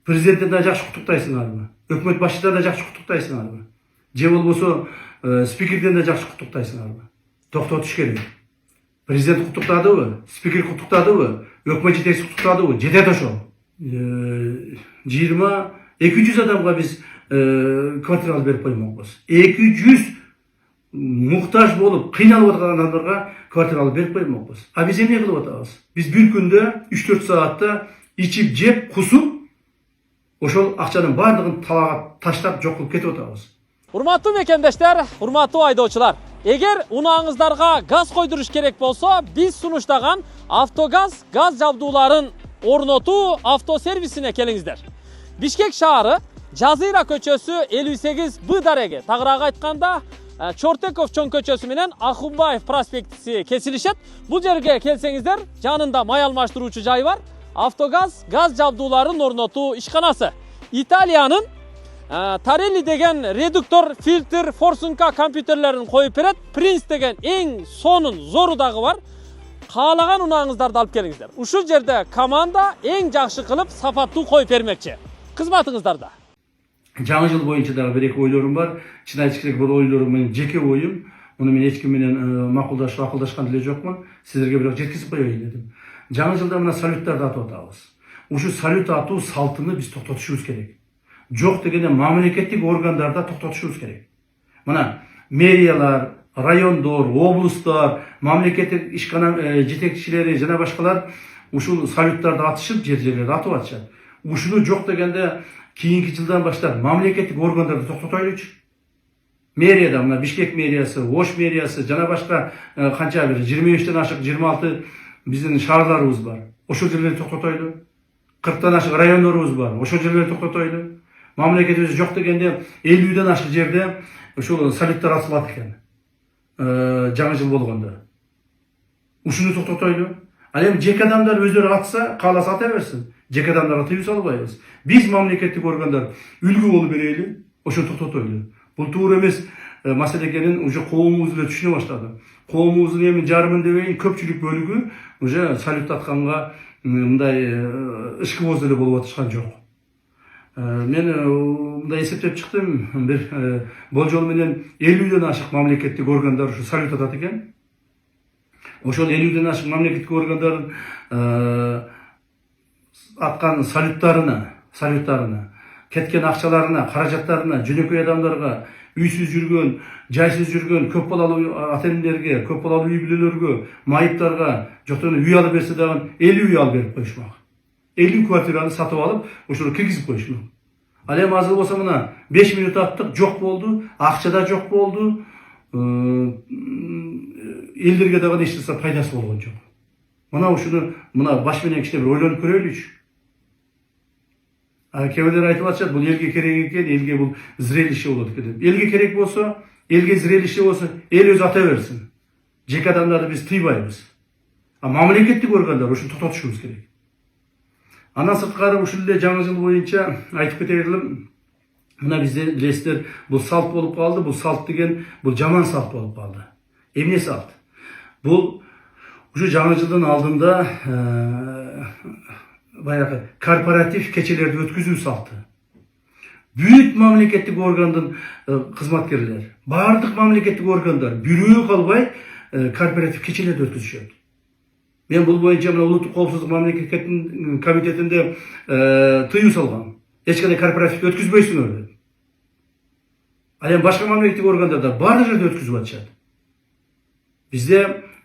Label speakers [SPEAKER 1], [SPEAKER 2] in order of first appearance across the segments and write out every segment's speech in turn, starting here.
[SPEAKER 1] Президенттен да жакшы куттуктайсыңарбы? Өкмөт башчыдан да жакшы куттуктайсыңарбы? Же болбосо спикерден да жакшы куттуктайсыңарбы? Токтотуш керек. Президент куттуктадыбы? Спикер куттуктадыбы? Өкмөт жетекчиси куттуктадыбы? Жетет ошол. 200 адамга биз квартира алып берип коймокпуз. 200 муктаж болуп кыйналып аткан адамдарга квартира алып берип коймокпуз. А биз эмне кылып атабыз? Биз бир күндө 3-4 саатта ичип, жеп, кусуп, ошол акчанын баардыгын талаага таштап жок кылып кетип атабыз.
[SPEAKER 2] Урматтуу мекендештер, урматтуу айдоочулар. Эгер унааңыздарга газ койдуруш керек болсо, биз сунуштаган Автогаз газ жабдууларын орнотуу автосервисине келиңиздер. Бишкек шаары Жазыра көчөсү 58Б дареги, тагыраак айтканда Чортеков чоң көчөсү менен Ахунбаев проспектиси кесилишет. Бул жерге келсеңиздер, жанында май алмаштыруучу жай бар. Автогаз газ жабдууларын орнотуу ишканасы. Италиянын Тарелли деген редуктор, фильтр, форсунка компьютерлерин коюп берет. Принц деген эң сонун зору дагы бар. Каалаган унааңыздарды алып келиңиздер. Ушул жерде команда эң жакшы кылып сапаттуу коюп бермекчи. Кызматыңыздарда.
[SPEAKER 1] Жаңы жыл боюнча дагы бир эки ойлорум бар. Чын айтыш керек, бул ойлорум менин жеке оюм. Муну мен эч ким менен акылдашкан деле жокмун. Сиздерге бирок жеткизип коеюн дедим. Жаңы жылда мына салюттарды атып атабыз. Ушу салют атуу салтыны биз токтотушубуз керек. Жок дегенде мамлекеттик органдарда токтотушубуз керек. Мына мэриялар, райондор, облустар, мамлекеттик ишкана жетекчилери жана башкалар ушул салюттарды атышып, жерлерди атып атышат. Ушуну жок дегенде кийинки жылдан баштап мамлекеттик органдарды токтотойлучу. Мэрияда мына Бишкек мэриясы, Ош мэриясы жана башка канча бир 25тен ашык 26 биздин шаарларыбыз бар. Ошол жерлерди токтотойлу. 40тан ашык райондорубуз бар. Ошол жерлерди токтотойлу. Мамлекетибиз жок дегенде 50ден ашык жерде ушул салюттар атылат экен. Жаңы жыл болгондо. Ушуну токтотойлу. Ал эми жеке адамдар өздөрү атса, кааласа ата берсин. Жеке адамдарга тыюу салбайбыз. Биз мамлекеттик органдар үлгү болуп берели, ошону токтотойлу. Бул туура эмес маселе экенин уже коомубуз эле түшүнө баштады. Коомубуздун эми жарымын дебейин көпчүлүк бөлүгү уже салют атканга мындай ышкыбоз эле болуп атышкан жок. Мен мындай эсептеп чыктым, бир болжол менен 50ден ашык мамлекеттик органдар ушу салют атат экен. Ошол 50ден ашык мамлекеттик органдардын аткан салюттарына, кеткен акчаларына, каражаттарына, жөнөкөй адамдарга, үйсүз жүргөн, жайсыз жүргөн көп балалуу ата-энелерге, көп балалуу үй бүлөлөргө, майыптарга жоктон үй алып берсе дагы 50 үй алып берип коюшмак. 50 квартираны сатып алып, ошону киргизип коюшмак. Ал эми азыр болсо мына 5 минут аттык, жок болду, акча да жок болду. Элдерге дагы эч нерсе пайдасы болгон жок. Мына ушуну баш менен кичине бир ойлонуп көрөлүчү. Кээ бирлер айтып атышат, бул элге керек экен, элге бул зрелище болот экен. Элге керек болсо, элге зрелище болсо, эл өзү ата берсин. Жеке адамдарды биз тыйбайбыз. А мамлекеттик органдар ушуну токтотушубуз керек. Андан сырткары ушул эле жаңы жыл боюнча айтып кетелим. Мына бизде билесиздер, бул салт болуп калды. Бул салт деген бул жаман салт болуп калды. Эмне салт? Бул ушу жаңы жылдын алдында баягы корпоратив кечелерди өткүзүү салты. Бүт мамлекеттик органдын кызматкерлери, бардык мамлекеттик органдар бирөө калбай корпоратив кечелерди өткүзүшөт. Мен бул боюнча мына улуттук коопсуздук мамлекеттик комитетинде тыюу салгам. Эч кандай корпоратив өткүзбөйсүңөр деп. Ал эми башка мамлекеттик органдарда баардык жерде өткүзүп атышат.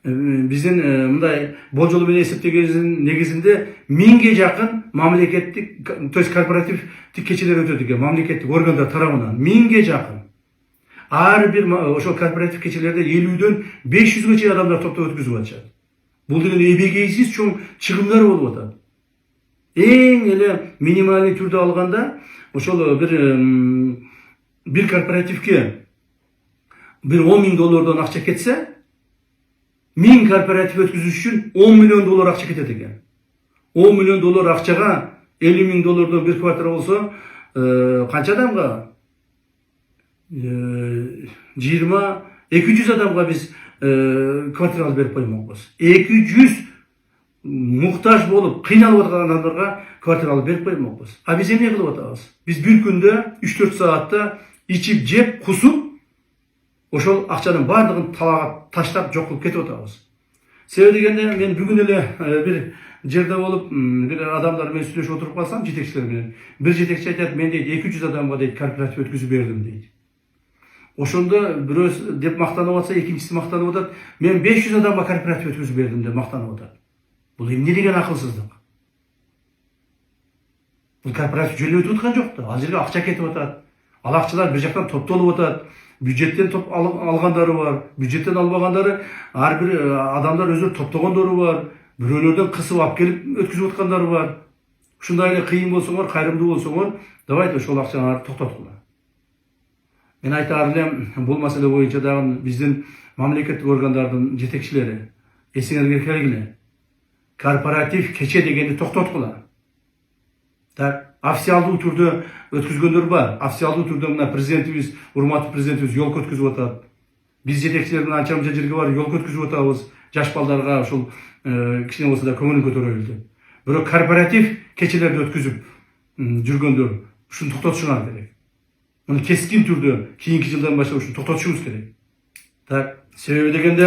[SPEAKER 1] Биздин мындай болжол менен эсептегендин негизинде 1000ге жакын мамлекеттик, то есть корпоративдик кечелер өтөт экен мамлекеттик органдар тарабынан. 1000ге жакын. Ар бир ошол корпоратив кечелерде 50ден 500ге чейин адамдар топтоп өткүзүп атышат. Бул деген эбегейсиз чоң чыгымдар болуп атат. Эң эле минималдуу түрдө алганда ошол бир корпоративке бир $10.000 акча кетсе, 1000 корпоратив өткүзүш үчүн $10 миллион акча кетет экен. $10 миллион акчага $50.000 бир квартира болсо, канча адамга? 200 адамга биз квартира алып берип коймокпуз. 200 muhtaç bolup kıyналып отырган адамдарга квартира алып берип коймокпуз. А биз эмне кылып атабыз? Биз бир күндө 3-4 саатта ичип, жеп, кусуп, ошол акчанын баардыгын талаага таштап жок кылып кетип атабыз. Себеби дегенде мен бүгүн эле бир жерде болуп, бир адамдар менен сүйлөшүп отуруп калсам, жетекчилер менен. Бир жетекчи айтат, мен дейт 200 адамга дейт корпоратив өткүзүп бердим дейт. Ошондо бирөөсү деп мактанып атса, экинчиси мактанып атат, мен 500 адамга корпоратив өткүзүп бердим деп мактанып атат. Бул эмне деген акылсыздык? Бул корпоратив жөнүп өтүп аткан жок да. Ал жерге акча кетип атат. Ал акчалар бир жактан топтолуп атат. Бюджеттен алгандары бар, бюджеттен албагандары ар бир адамдар өзү топтогондору бар, бирөөлөрдөн кысып алып келип өткүзүп аткандары бар. Ушундай эле кыйын болсоңор, кайрымдуу болсоңор, давайте ошол акчаңарды токтоткула. Мен айтаар элем, бул маселе боюнча дагы биздин мамлекеттик органдардын жетекчилери эсиңерге келгиле. Корпоратив кече дегенди токтоткула. Так, официалдуу түрдө өткүзгөндөр бар. Официалдуу түрдө мына президентибиз, урматтуу президентибиз жол өткүзүп атат. Биз жетекчилердин анча мынча жерге барып жол өткүзүп атабыз. Жаш балдарга ушул кичине болсо да көңүл көтөрөлү деп. Бирок корпоратив кечелерди өткүзүп жүргөндөр ушуну токтотушуңар керек. Муну кескин түрдө кийинки жылдан баштап ушуну токтотушубуз керек. Так, себеби дегенде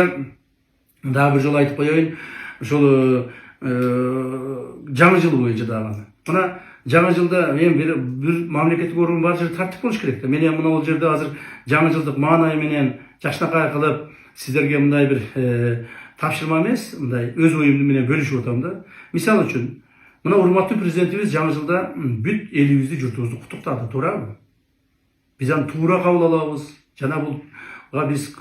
[SPEAKER 1] дагы бир жолу айтып коеюн, ошол жаңы жыл боюнча дагы. Мына жаңы жылда мен бир мамлекеттик орган бар жерде тартип болуш керек да. Мен эми мына бул жерде азыр жаңы жылдык маанай менен жакшынакай кылып сиздерге мындай бир тапшырма эмес, мындай өз оюмду менен бөлүшүп атам да. Мисалы үчүн, мына урматтуу президентибиз жаңы жылда бүт элибизди, журтубузду куттуктады, туурабы? Биз аны туура кабыл алабыз. Жана булга биз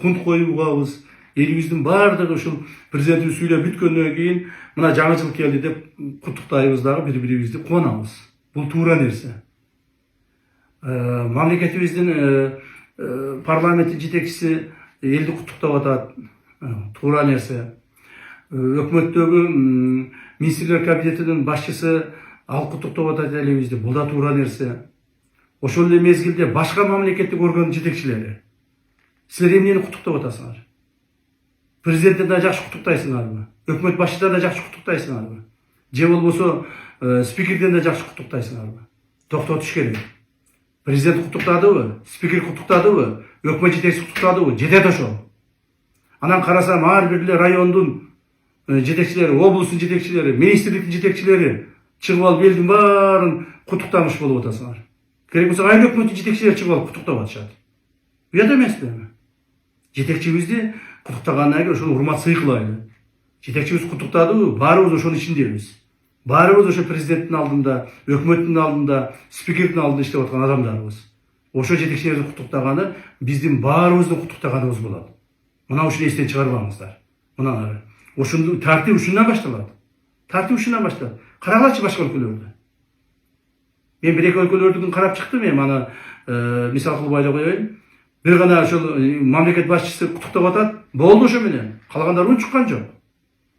[SPEAKER 1] кунт коюбугабыз. Элибиздин баардыгы ушул президентибиз сүйлөп бүткөндөн кийин мына жаңы жыл келди деп куттуктайбыз дагы, бири-бирибизди кубанабыз. Бул туура нерсе. Мамлекетибиздин парламенттин жетекчиси элди куттуктап атат. Туура нерсе. Өкмөттөгү министрлер кабинетинин башчысы ал куттуктап атат элибизди. Бул да туура нерсе. Ошол эле мезгилде башка мамлекеттик органдын жетекчилери силер эмнени куттуктап атасыңар? Президенттен да жакшы куттуктайсыңарбы? Өкмөт башчыларын да жакшы куттуктайсыңарбы? Же болбосо спикерден да жакшы куттуктайсыңарбы? Токтотуш керек. Президент куттуктадыбы? Спикер куттуктадыбы? Өкмөт жетекчиси куттуктадыбы? Жетет ошол. Анан карасам ар бир эле райондун жетекчилери, облустун жетекчилери, министрликтин жетекчилери чыгып алып элдин баарын куттуктамыш болуп атасыңар. Керек болсо айыл өкмөттүн жетекчилери чыгып алып куттуктап атышат. Уят эмеспи эми? Жетекчибизди куттуктагандан кийин ошону урмат сый кылайлы. Жетекчибиз куттуктадыбы? Баарыбыз ошонун ичиндебиз. Баарыбыз ошо президенттин алдында, өкмөттүн алдында, спикердин алдында иштеп аткан адамдарбыз. Ошо жетекчилерди куттуктаганы биздин баарыбыздын куттуктаганыбыз болот. Мына ушуну эстен чыгарбаңыздар. Мына ошондун тартип ушундан башталат. Тартип ушундан башталат. Карагылачы башка өлкөлөрдө. Мен бир-эки өлкөлөрдүн карап чыктым, эми аны мисал кылып айта коеюн. Бир гана ошол мамлекет башчысы куттуктап атат, болду ошо менен. Калгандары унчуккан жок.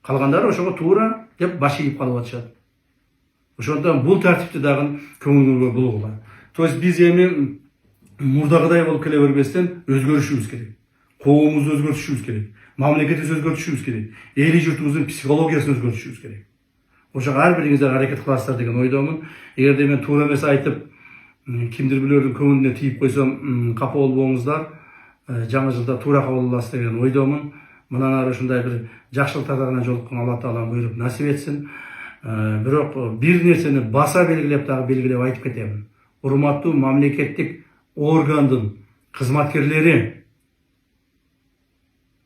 [SPEAKER 1] Калгандары ошого туура деп баш ийип калып атышат. Ошондон бул тартипти дагы көңүлгө булгула. То есть биз эми мурдагыдай болуп келе бербестен өзгөрүшүбүз керек. Коомубузду өзгөртүшүбүз керек. Мамлекетибизди өзгөртүшүбүз керек. Эли журтубуздун психологиясын өзгөртүшүбүз керек. Ошого ар бириңиздер аракет кыласыздар деген ойдомун. Эгерде мен туура эмес айтып, кимдир бирөөлөрдүн көңүлүнө тийип койсом, капа болбоңуздар. Жаңы жылда туура кабыл аласыздар деген ойдомун. Мындан ары ушундай бир жакшылыктарына жолуккан Алла Таалам буйруп насип этсин. Бирок бир нерсени баса белгилеп айтып кетемин. Урматтуу мамлекеттик органдын кызматкерлери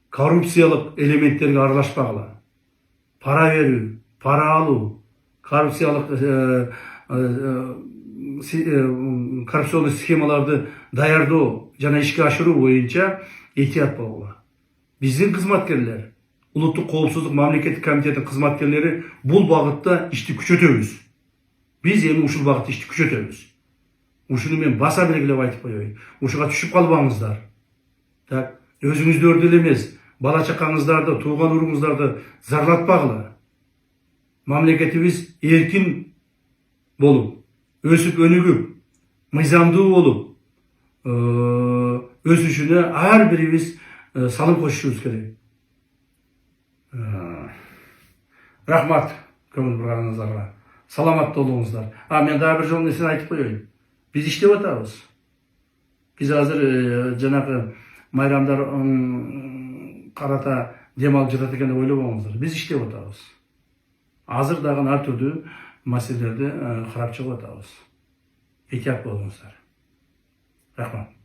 [SPEAKER 1] коррупциялык элементтерге аралашпагыла. Пара берүү, пара алуу, коррупционный схемаларды даярдоо жана ишке ашыруу боюнча этият болгула. Биздин кызматкерлер, улуттук коопсуздук мамлекеттик комитетинин кызматкерлери бул багытта ишти күчөтөбүз. Биз эми ушул багытта ишти күчөтөбүз. Ушуну мен баса белгилеп айтып коеюн. Ушуга түшүп калбаңыздар. Так, өзүңүздөрдү эле эмес, бала чакаңыздарды, тууган уруңуздарды зарлатпагыла. Мамлекетибиз эркин болуп, өсүп өнүгүп, мыйзамдуу болуп, өсүшүнө ар бирибиз салым кошушубуз керек. Рахмат көңіл бұрғаныңыздарга. Саламат болуңуздар. Мен дагы бир жол нерсени айтып коеюн. Биз иштеп атабыз. Биз азыр жанагы майрамдар карата дем алып жатат экен деп ойлобоңуздар. Биз иштеп атабыз. Азыр дагы ар түрдүү маселелерди карап чыгып атабыз. Этият болуңуздар. Рахмат.